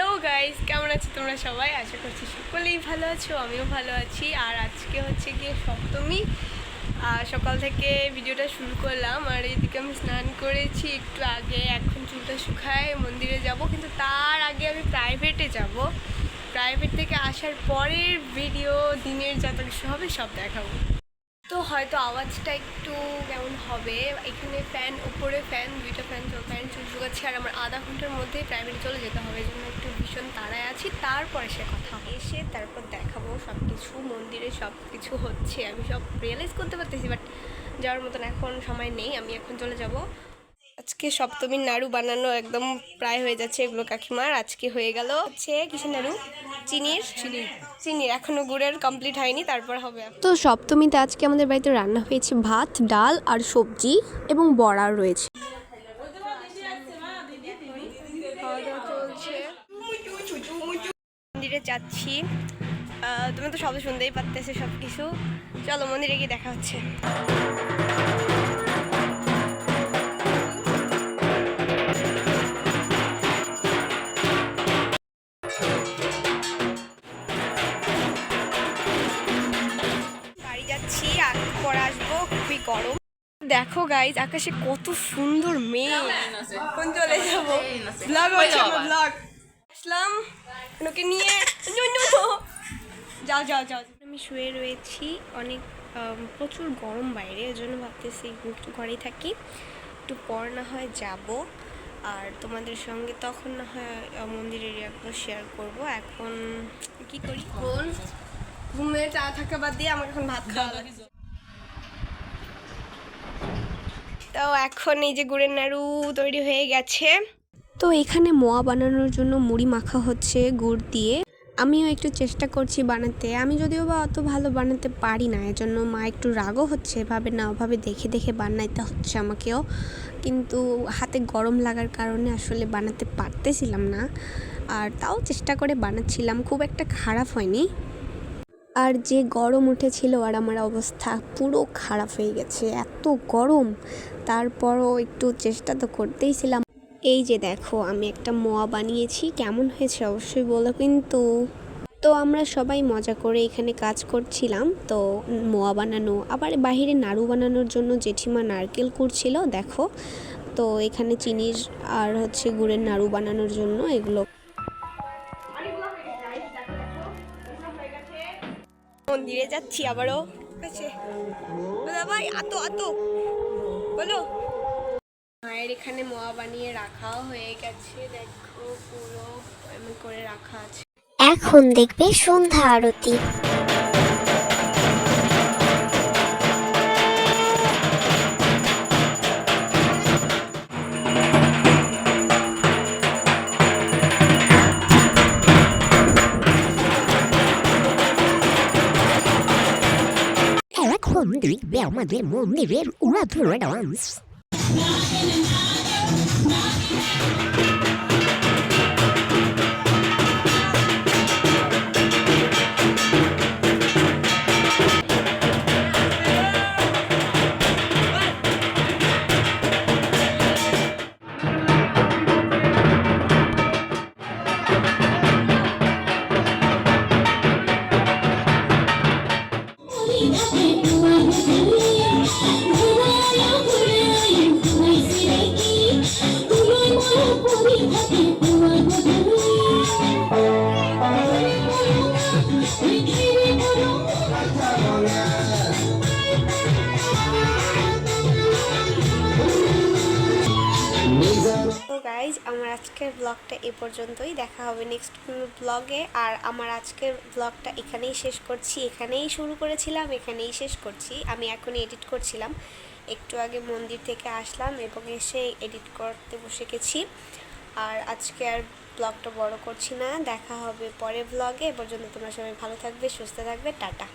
Hello guys, কেমন আছো তোমরা সবাই? আশা করছি সকলেই ভালো আছো, আমিও ভালো আছি। আর আজকে হচ্ছে গিয়ে সপ্তমী। সকাল থেকে ভিডিওটা শুরু করলাম। আর এইদিকে আমি স্নান করেছি একটু আগে, এখন চুলটা শুকায় মন্দিরে যাব, কিন্তু তার আগে আমি প্রাইভেটে যাব। প্রাইভেট থেকে আসার পরের ভিডিও দিনের যত কিছু হবে সব দেখাবো। তো হয়তো আওয়াজটা একটু কেমন হবে, এখানে ফ্যান, উপরে ফ্যান, দুইটা ফ্যান চুল শুকাচ্ছে। আর আমার আধা ঘন্টার মধ্যে প্রাইভেটে চলে যেতে হবে, এই জন্য একটু ভীষণ তাড়ায় আছি। তারপরে সে কথা এসে তারপর দেখাবো সব কিছু। মন্দিরে সব কিছু হচ্ছে, আমি সব রিয়েলাইজ করতে পারতেছি, বাট যাওয়ার মতন এখন সময় নেই। আমি এখন চলে যাব। আজকে সপ্তমীর নাড়ু বানানো একদম প্রায় হয়ে যাচ্ছে। এগুলো কাকিমার আজকে হয়ে গেল। হচ্ছে কিসের নাড়ু? চিনির এখনো গুড়ের কমপ্লিট হয়নি, তারপর হবে। তো সপ্তমীতে আজকে আমাদের বাড়িতে রান্না হয়েছে ভাত, ডাল আর সবজি, এবং বড়া রয়েছে। মন্দিরে যাচ্ছি, তুমি তো সব শুনতেই পারতেছো সব কিছু। চলো মন্দিরে গিয়ে দেখা হচ্ছে। বাড়ি যাচ্ছি, পরে আসবো। খুবই গরম। দেখো গাইজ, আকাশে কত সুন্দর মেঘ। কোন চলে যাবো, ব্লগ হচ্ছে আমার, ব্লগ আসলাম ওকে নিয়ে। যাও যাও যাও। আমি শুয়ে রয়েছি, অনেক প্রচুর গরম বাইরে, এর জন্য ভাবতেছি একটু ঘরেই থাকি। একটু পর না হয় যাব, আর তোমাদের সঙ্গে তখন না হয় মন্দিরের এরিয়াগুলো শেয়ার করব। এখন কি করি, ঘুমে চা থাকা বাদ দিয়ে আমাকে এখন ভাত খাওয়া লাগে। তো এখন এই যে গুড়ের নাড়ু তৈরি হয়ে গেছে। তো এখানে মোয়া বানানোর জন্য মুড়ি মাখা হচ্ছে গুড় দিয়ে। আমিও একটু চেষ্টা করছি বানাতে, আমি যদিও বা অত ভালো বানাতে পারি না, এজন্য মা একটু রাগও হচ্ছে, ভাবে না ওভাবে দেখে দেখে বানাইতে হচ্ছে আমাকেও। কিন্তু হাতে গরম লাগার কারণে আসলে বানাতে পারতেছিলাম না, আর তাও চেষ্টা করে বানাচ্ছিলাম, খুব একটা খারাপ হয়নি। আর যে গরম উঠেছিল, আর আমার অবস্থা পুরো খারাপ হয়ে গেছে, এত গরম। তারপরও একটু চেষ্টা তো করতেইছিলাম। এই যে দেখো, আমি একটা মোয়া বানিয়েছি, কেমন হয়েছে অবশ্যই বলো কিন্তু। তো আমরা সবাই মজা করে এখানে কাজ করছিলাম। তো মোয়া বানানো, আবার বাহিরে নাড়ু বানানোর জন্য জেঠিমা নারকেল কুড়ছিল দেখো। তো এখানে চিনির আর হচ্ছে গুড়ের নাড়ু বানানোর জন্য এগুলো। মন্দিরে যাচ্ছি আবারও। ভাই আতো আতো বলো। মায়ের এখানে মোয়া বানিয়ে রাখাও হয়ে গেছে, দেখো পুরো এমন করে রাখা আছে। এখন দেখবে সন্ধ্যা আরতি। এখন দেখবে আমাদের মন্দিরের উড়াধুরা ডান্স। তো গাইজ, আমার আজকের ব্লগটা এ পর্যন্তই, দেখা হবে নেক্সট ব্লগে। আর আমার আজকের ব্লগটা এখানেই শেষ করছি, এখানেই শুরু করেছিলাম, এখানেই শেষ করছি। আমি এখনই এডিট করছিলাম, একটু আগে মন্দির থেকে আসলাম এবং এসে এডিট করতে বসে গেছি। আর আজকে আর ব্লগটা বড় করছি না, দেখা হবে পরের ব্লগে। এ পর্যন্ত তোমরা সবাই ভালো থাকবে, সুস্থ থাকবে, টাটা।